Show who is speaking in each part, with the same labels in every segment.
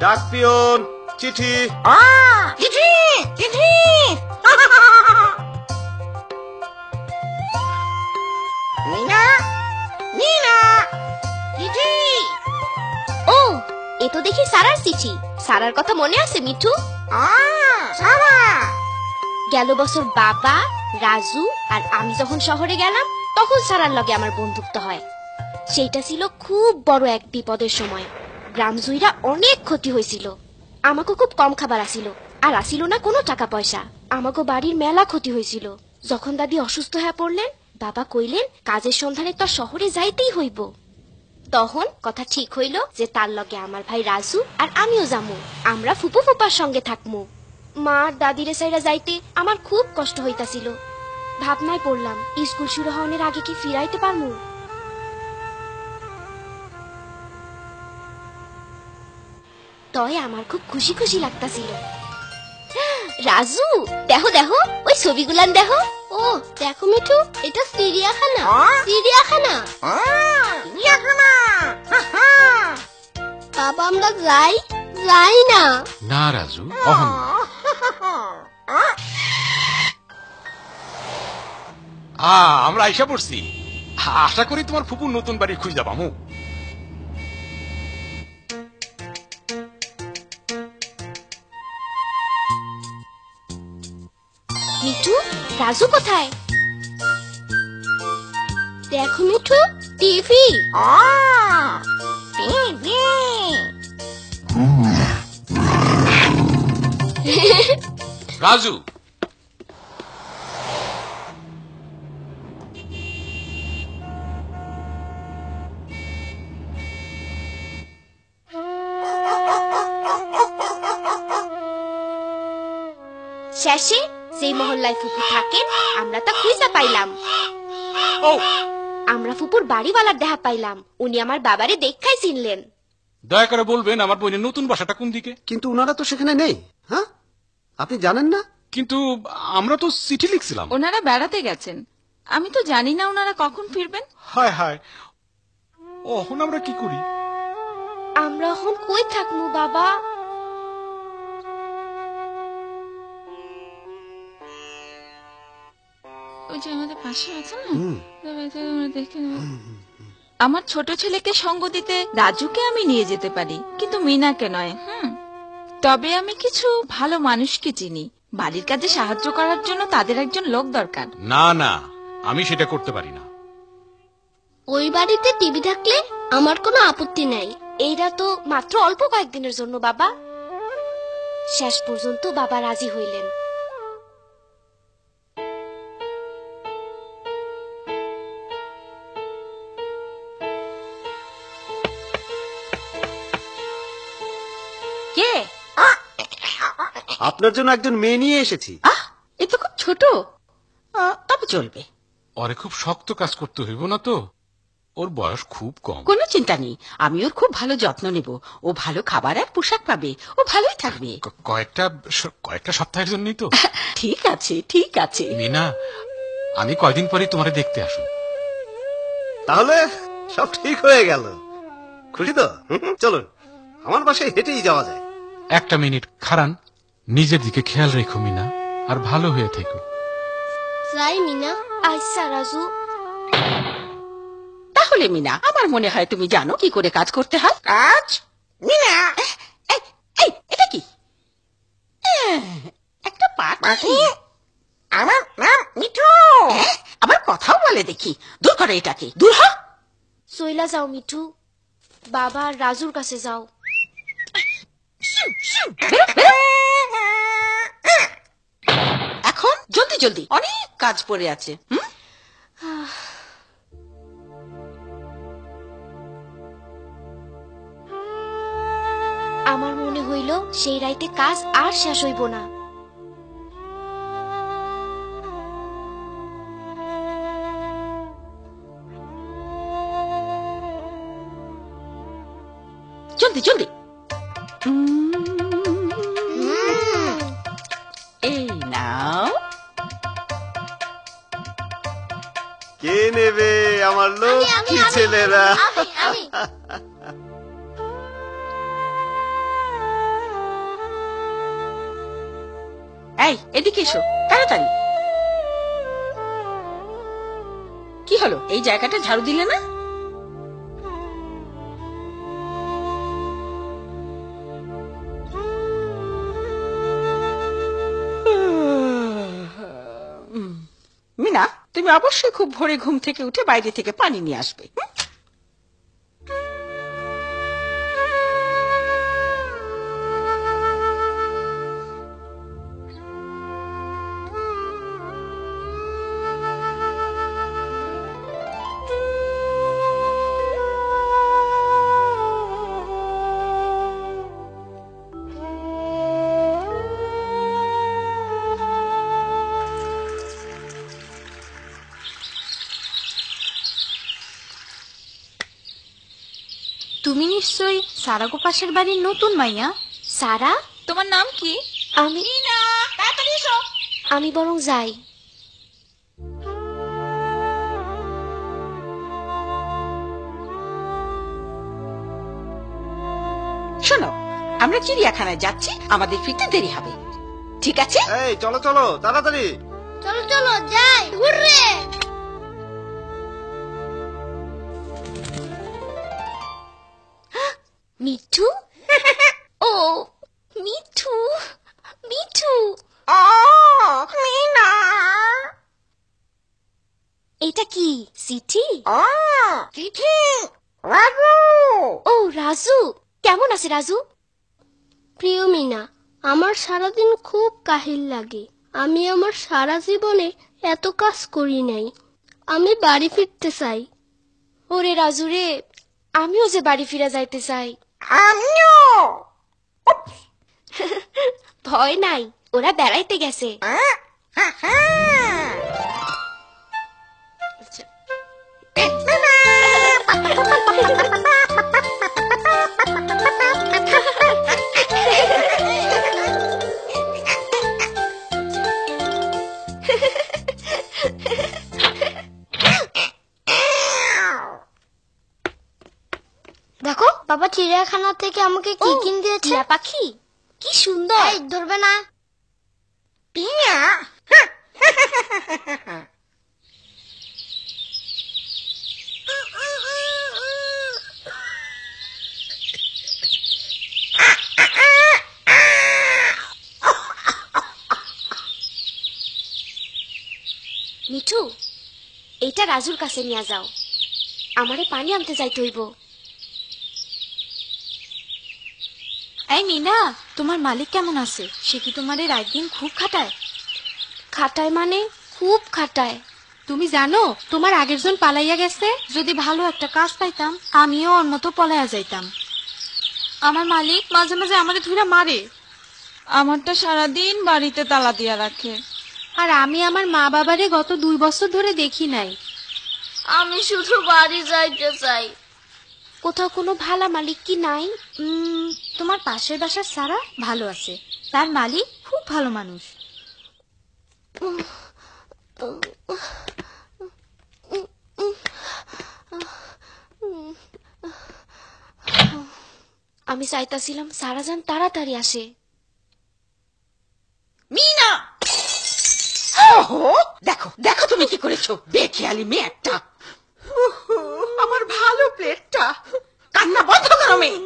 Speaker 1: ডাক পিয়ন, চিঠি।
Speaker 2: চিঠি চিঠি। মিনা মিনা চিঠি।
Speaker 3: ও, এ তো দেখি সারার চিঠি। সারার কথা মনে আছে মিঠু?
Speaker 2: সারা।
Speaker 3: গেল বছর বাবা, রাজু আর আমি যখন শহরে গেলাম তখন সারার লগে আমার বন্ধুত্ব হয়। সেইটা ছিল খুব বড় এক বিপদের সময়। গ্রাম জুইরা অনেক ক্ষতি হয়েছিল। আমাকে খুব কম খাবার আসিল, আর আসিল না কোনো টাকা পয়সা। আমাকে বাড়ির মেলা ক্ষতি হয়েছিল। যখন দাদি অসুস্থ হয়ে পড়লেন, বাবা কইলেন কাজের সন্ধানে তো শহরে যাইতেই হইব। তখন কথা ঠিক হইল যে তার লগে আমার ভাই রাজু আর আমিও যামু। আমরা ফুপু ফুপার সঙ্গে থাকমু। মা আর দাদিরে সাইরা যাইতে আমার খুব কষ্ট হইতাছিল। ভাবনায় পড়লাম স্কুল শুরু হওয়ার আগে কি ফিরাইতে পারমু। তয় আমার খুব খুশি খুশি লাগতাছিল। রাজু, দেখো দেখো ওই ছবিগুলান দেখো। ও দেখো মিঠু, এটা চিড়িয়াখানা। চিড়িয়াখানা।
Speaker 2: চিড়িয়াখানা।
Speaker 3: বাবা আমরা যাই যাই না।
Speaker 4: না রাজু, অহন আমরা আইসা পড়ছি। আশা করি তোমার ফুপুর নতুন বাড়ি খুঁজে পামু।
Speaker 3: মিঠু, রাজু কোথায়? দেখো মিঠু, টিভি।
Speaker 2: টিভি।
Speaker 4: রাজু,
Speaker 3: শেষে যেই মহল্লায় ফুপু থাকেন আমরা তা খুঁজা পাইলাম।
Speaker 4: ও
Speaker 3: আমরা ফুপুর বাড়িওয়ালার দেখা পাইলাম। উনি আমার বাবারে দেখাই চিনলেন।
Speaker 4: দয়া করে বলবেন আমার বোনের নতুন বাসাটা কোন দিকে?
Speaker 1: কিন্তু ওনারা তো সেখানে নেই। হ্যাঁ, আপনি জানেন না?
Speaker 4: কিন্তু আমরা তো চিঠি লিখছিলাম।
Speaker 5: ওনারা বেড়াতে গেছেন, আমি তো জানি না ওনারা কখন ফিরবেন।
Speaker 4: হায় হায়, এখন আমরা কি করি?
Speaker 3: আমরা এখন কই থাকমু বাবা?
Speaker 5: ওই যে আমাদের পাশে আছে না, দেখে আমার ছোট ছেলেকে সঙ্গ দিতে রাজুকে আমি নিয়ে যেতে পারি, কিন্তু মিনাকে নয়। তবে আমি কিছু ভালো মানুষকে চিনি, বাড়ির কাজে সাহায্য করার জন্য তাদের একজন লোক দরকার।
Speaker 4: না না, আমি সেটা করতে পারি না।
Speaker 3: ওই বাড়িতে টিভি থাকলে আমার কোনো আপত্তি নাই। এইটা তো মাত্র অল্প কয়েকদিনের জন্য বাবা। শেষ পর্যন্ত বাবা রাজি হইলেন।
Speaker 2: কে?
Speaker 1: আপনার জন্য একজন মেয়ে নিয়ে এসেছি।
Speaker 2: এ তো খুব ছোট, তবে চলবে।
Speaker 4: ওরে খুব শক্ত কাজ করতে হইব না তো, ওর বয়স খুব কম।
Speaker 2: কোনো চিন্তা নেই, আমি ওর খুব ভালো যত্ন নেব। ও ভালো খাবার আর পোশাক পাবে, ও ভালোই থাকবে।
Speaker 4: কয়েকটা সপ্তাহের জন্যই তো।
Speaker 2: ঠিক আছে ঠিক আছে।
Speaker 4: মিনা, আমি কয়দিন পরে তোমারে দেখতে আসুন।
Speaker 1: তাহলে সব ঠিক হয়ে গেল। খুশি তো? চলুন, আমার বাসায় হেঁটেই যাওয়া যায়।
Speaker 4: একটা মিনিট খারান, নিজের দিকে খেয়াল রেখো মিনা, আর ভালো হয়ে থেকো।
Speaker 3: যাই মিনা। আচ্ছা রাজু।
Speaker 2: তাহলে মিনা, আমার মনে হয় তুমি জানো কি করে কাজ করতে হয়। কাজ? মিনা, এটা কি? একটা পাখি। আমার নাম মিঠু। আবার কথাও বলে দেখি। দূর করে এটাকে, দূর হ।
Speaker 3: চইলা যাও মিঠু, বাবা আর রাজুর কাছে যাও।
Speaker 2: এখন জলদি জলদি, অনেক কাজ পড়ে আছে।
Speaker 3: আমার মনে হইল সেই রাইতে কাজ আর শেষ হইব না।
Speaker 2: জলদি জলদি। এই নাও।
Speaker 1: কে নেবে আমার লক্ষ্মী ছেলেরা?
Speaker 2: এই এদিকে এসো তাড়াতাড়ি। কি হলো, এই জায়গাটা ঝাড়ু দিলে না? মিনা, তুমি অবশ্যই খুব ভোরে ঘুম থেকে উঠে বাইরে থেকে পানি নিয়ে আসবে।
Speaker 5: তুমি নিশ্চয়ই সারাগো পাশের বাড়ির নতুন মাইয়া।
Speaker 3: সারা,
Speaker 5: তোমার নাম কি?
Speaker 3: আমি বরং যাই।
Speaker 2: শোনো, আমরা চিড়িয়াখানায় যাচ্ছি, আমাদের ফিরতে দেরি হবে, ঠিক আছে?
Speaker 1: এই চলো চলো তাড়াতাড়ি।
Speaker 3: চলো চলো যাই, হুররে। মিঠু, ও মিঠু, মিঠু,
Speaker 2: মিনা,
Speaker 3: এটা কি চিঠি?
Speaker 2: চিঠি, রাজু।
Speaker 3: ও রাজু, কেমন আছে রাজু?
Speaker 6: প্রিয় মিনা, আমার সারাদিন খুব কাহিল লাগে। আমি আমার সারা জীবনে এত কাজ করি নাই। আমি বাড়ি ফিরতে চাই।
Speaker 3: ওরে রাজু রে, আমিও যে বাড়ি ফিরে যাইতে চাই।
Speaker 2: আমিও।
Speaker 3: ভয় নাই, ওরা বেড়াইতে গেছে।
Speaker 6: দেখো, বাবা চিড়িয়াখানা থেকে আমাকে কি কিনে দিয়েছে।
Speaker 3: টিয়া পাখি, কি সুন্দর।
Speaker 6: এই, ধরবে না।
Speaker 2: টিয়া,
Speaker 3: মিঠু, এটা রাজুর কাছে নিয়ে যাও, আমারে পানি আনতে যাইতে হইব।
Speaker 5: এই মিনা, তোমার মালিক কেমন আছে? সে কি তোমার রাত দিন খুব খাটায়?
Speaker 3: খাটায় মানে খুব খাটায়।
Speaker 5: তুমি জানো তোমার আগের জন পালাইয়া গেছে। যদি ভালো একটা কাজ পাইতাম আমিও ওর মতো পলাইয়া যাইতাম। আমার মালিক মাঝে মাঝে আমারে ধুইরা মারে। আমারটা সারাদিন বাড়িতে তালা দিয়া রাখে। আর আমি আমার মা বাবারে গত 2 বছর ধরে দেখি নাই।
Speaker 6: আমি শুধু বাড়ি যাইতে চাই।
Speaker 3: কোথাও কোনো ভালো মালিক কি নাই?
Speaker 5: তোমার পাশের বাসার সারা ভালো আছে, তার মালিক খুব ভালো মানুষ।
Speaker 3: আমি চাইতাছিলাম সারাজান তাড়াতাড়ি আসে।
Speaker 2: মিনা, ওহো, দেখো দেখো তুমি কি করেছো, বেখেয়ালি মেয়ে একটা। আমার ভালো প্লেটটা, কান্না বন্ধ করো মেয়ে।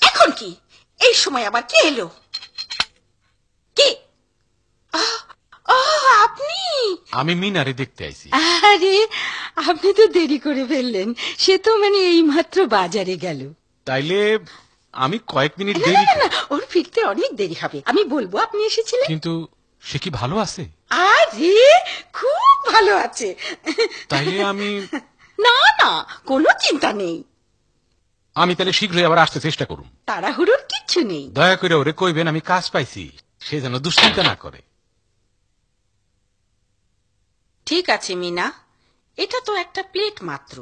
Speaker 2: এখন কি এই সময় আবার কে এলো? কে? আপনি?
Speaker 4: আমি মিনারে দেখতে আইছি।
Speaker 2: আরে, আপনি তো দেরি করে ফেললেন। সে তো মানে এই মাত্র বাজারে গেল।
Speaker 4: তাইলে আমি কয়েক মিনিট
Speaker 2: না
Speaker 4: দেরি।
Speaker 2: না না, ওর ফিরতে অনেক দেরি হবে। আমি বলবো আপনি এসেছিলেন।
Speaker 4: কিন্তু সে কি ভালো আছে?
Speaker 2: আরে, খুব ভালো আছে।
Speaker 4: তাইলে আমি
Speaker 2: না না, কোনো চিন্তা নেই।
Speaker 4: আমি তাহলে শীঘ্রই আবার আসতে চেষ্টা করুন।
Speaker 2: তাড়াহুড়োর কিচ্ছু নেই।
Speaker 4: দয়া করে ওরে কইবেন আমি কাজ পাইছি, সে যেন দুশ্চিন্তা না করে।
Speaker 2: ঠিক আছে মিনা, এটা তো একটা প্লেট মাত্র।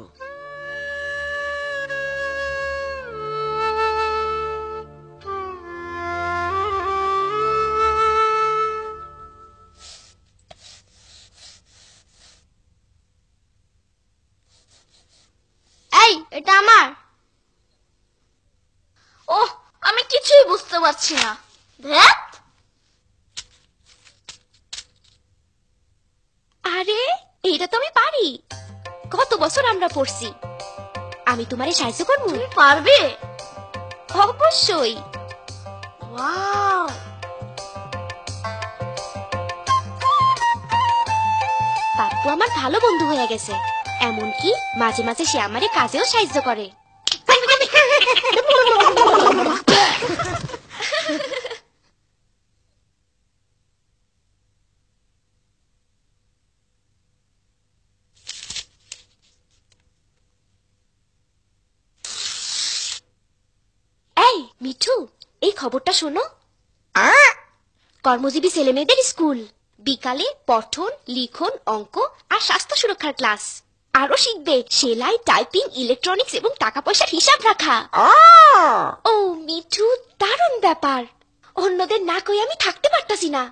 Speaker 6: এই, এটা আমার।
Speaker 3: ওহ,
Speaker 5: পারছি না।
Speaker 6: ধ্যাৎ,
Speaker 3: আরে এইটা তো আমি পারি, কত বছর আমরা পড়ছি। আমি তোমারে সাহায্য করবো?
Speaker 6: তুমি পারবে?
Speaker 3: অবশ্যই।
Speaker 6: ওয়াও,
Speaker 3: পাপ্পু আমার ভালো বন্ধু হয়ে গেছে, এমনকি মাঝে মাঝে সে আমারে কাজেও সাহায্য করে। এই মিঠু, এই খবরটা শোনো। কর্মজীবী ছেলেমেয়েদের স্কুল, বিকালে পঠন, লিখন, অঙ্ক আর স্বাস্থ্য সুরক্ষার ক্লাস। আরো শিখবে সেলাই, টাইপিং, ইলেকট্রনিক্স এবং টাকা পয়সার হিসাব রাখা। ও মিঠু, দারুণ ব্যাপার। অন্যদের না কই আমি থাকতে পারতাছি না।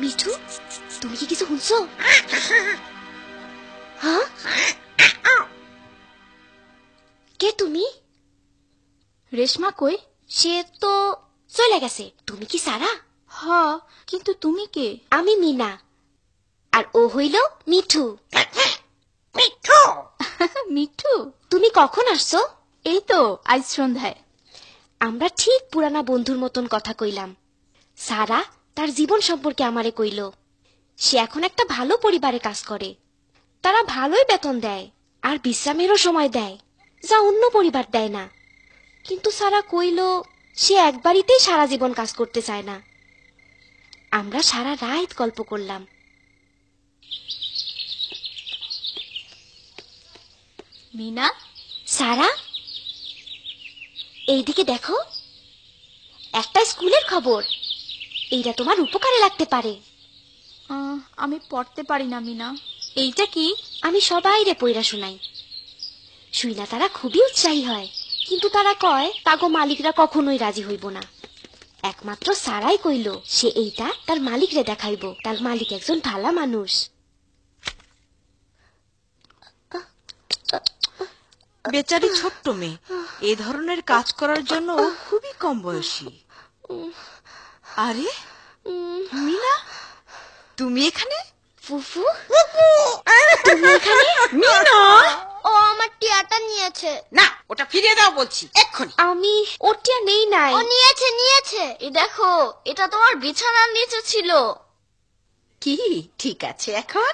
Speaker 3: মিঠু, তুমি কি কিছু শুনছো? হ্যাঁ, কে তুমি?
Speaker 5: রেশমা কই?
Speaker 3: সে তো চলে গেছে। তুমি কি সারা?
Speaker 5: হ, কিন্তু তুমি কে?
Speaker 3: আমি মিনা, আর ও হইল মিঠু।
Speaker 5: মিঠু,
Speaker 3: তুমি কখন আসছো?
Speaker 5: এই তো আজ সন্ধ্যায়।
Speaker 3: আমরা ঠিক পুরানা বন্ধুর মতন কথা কইলাম। সারা তার জীবন সম্পর্কে আমারে কইল। সে এখন একটা ভালো পরিবারে কাজ করে। তারা ভালোই বেতন দেয় আর বিশ্রামেরও সময় দেয়, যা অন্য পরিবার দেয় না। কিন্তু সারা কইল সে একবারিতেই সারা জীবন কাজ করতে চায় না। আমরা সারা রাত গল্প করলাম।
Speaker 5: মিনা,
Speaker 3: সারা, এইদিকে দেখো, একটা স্কুলের খবর। এইটা তোমার উপকারে লাগতে পারে।
Speaker 5: আমি পড়তে পারি না মিনা। এইটা কি?
Speaker 3: আমি সবাইরে পইরা শুনাই। শুইনা তারা খুবই উৎসাহী হয়, কিন্তু তারা কয় তাগো মালিকরা কখনোই রাজি হইব না। একমাত্র সারাই কইল সে এইটা তার মালিকরে দেখাইব। তার মালিক একজন ভালো মানুষ।
Speaker 7: বেচারি ছোট্ট মেয়ে, এ ধরনের কাজ করার জন্য ও খুবই কম বয়সী। আরে মিনা, তুমি এখানে?
Speaker 3: ফুফু, তুমি এখানে?
Speaker 2: মিনা,
Speaker 6: ও আমার টিয়াটা নিয়েছে।
Speaker 2: না, ওটা ফিরিয়ে দাও বলছি এক্ষুনি।
Speaker 3: আমি ওটিয়া নেই নাই।
Speaker 6: ও নিয়েছে নিয়েছে, এই দেখো, এটা তোমার বিছানার নিচে ছিল।
Speaker 2: কি ঠিক আছে এখন?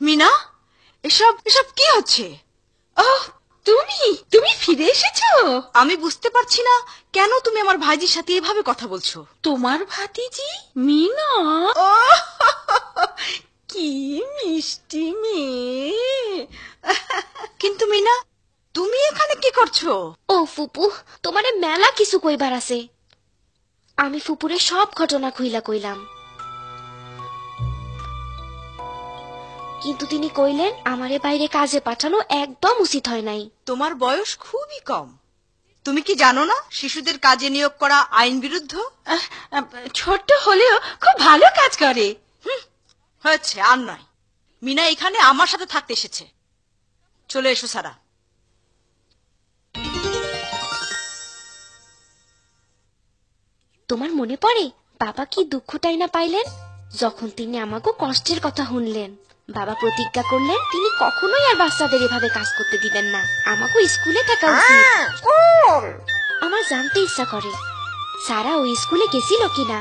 Speaker 7: মিনা, এসব এসব কি হচ্ছে?
Speaker 2: ওহ, তুমি ফিরে এসেছো?
Speaker 7: আমি বুঝতে পারছি না কেন তুমি আমার ভাইজির সাথে এভাবে কথা বলছো।
Speaker 2: তোমার ভাতিজি মিনা? ও কি মিষ্টি মেয়ে।
Speaker 7: কিন্তু মিনা, তুমি এখানে কি করছো?
Speaker 3: ও ফুপু, তোমারে মেলা কিছু কইবার আছে। আমি ফুপুরে সব ঘটনা খুইলা কইলাম, কিন্তু তিনি কইলেন আমারে বাইরে কাজে পাঠানো একদম উচিত হয় নাই।
Speaker 7: তোমার বয়স খুবই কম। তুমি কি জানো না শিশুদের কাজে নিয়োগ করা আইন বিরুদ্ধ?
Speaker 2: ছোট হলেও খুব ভালো কাজ করে।
Speaker 7: হয়েছে, আর নয়। মিনা এখানে আমার সাথে থাকতে এসেছে। চলে এসো সারা।
Speaker 3: তোমার মনে পড়ে বাবা কি দুঃখটাই না পাইলেন যখন তিনি আমাকে কষ্টের কথা শুনলেন। বাবা প্রতিজ্ঞা করলেন তিনি কখনোই আর বাচ্চাদের এভাবে কাজ করতে দিবেন না। আমাকে স্কুলে থাকা উচিত। আমার জানতে ইচ্ছা করে সারা ওই স্কুলে গেছিল কিনা।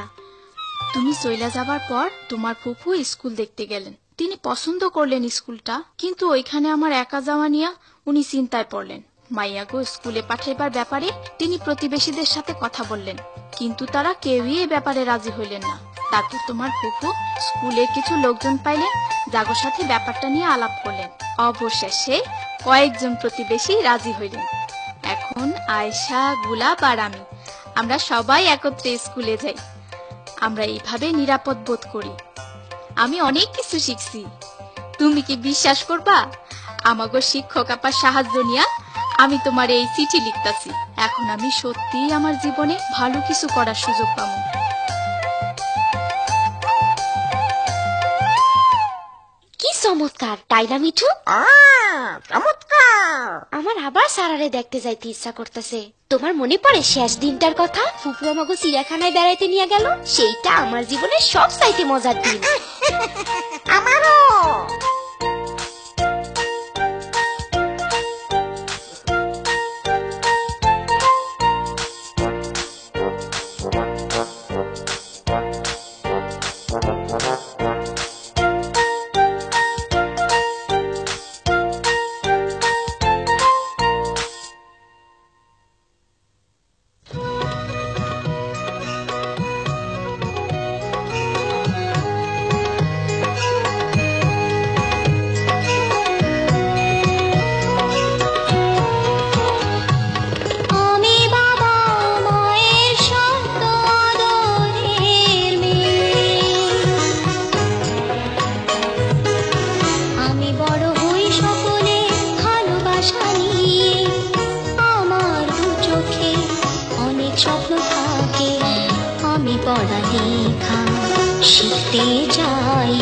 Speaker 5: তুমি চইলা যাবার পর তোমার ফুফু স্কুল দেখতে গেলেন। তিনি পছন্দ করলেন স্কুলটা, কিন্তু ওইখানে আমার একা যাওয়া নিয়ে উনি চিন্তায় পড়লেন। মাইয়াগো স্কুলে পাঠাইবার ব্যাপারে তিনি প্রতিবেশীদের সাথে কথা বললেন, কিন্তু তারা কেউই এ ব্যাপারে রাজি হইলেন না। তারপর তোমার ফুফু স্কুলে কিছু লোকজন পাইলেন, যাগোর সাথে ব্যাপারটা নিয়ে আলাপ করলেন। অবশেষে কয়েকজন প্রতিবেশী রাজি হইলেন। এখন আয়শা, গুলাব আর আমরা সবাই একত্রে স্কুলে যাই। আমরা এইভাবে নিরাপদ বোধ করি। আমি অনেক কিছু শিখছি। তুমি কি বিশ্বাস করবা, আমাগো শিক্ষক আপার সাহায্য নিয়া আমি তোমার এই চিঠি লিখতাছি। এখন আমি সত্যি আমার জীবনে ভালো কিছু করার সুযোগ পাবো।
Speaker 3: কি চমৎকার, তাই না মিঠু?
Speaker 2: চমৎকার।
Speaker 3: আমার আবার সারারে দেখতে যাইতে ইচ্ছা করতেছে। তোমার মনে পড়ে শেষ দিনটার কথা? ফুপু আমাকে চিড়িয়াখানায় বেড়াইতে নিয়ে গেল। সেইটা আমার জীবনের সব চাইতে মজার দিন।
Speaker 2: আমারও।
Speaker 6: আমি বাবা মায়ের শত আদরের মেয়ে, আমি বড় হই সকলে ভালোবাসা নিয়ে। আমার দু চোখে অনেক স্বপ্ন থাকে, আমি পড়ালেখা শিখতে চাই।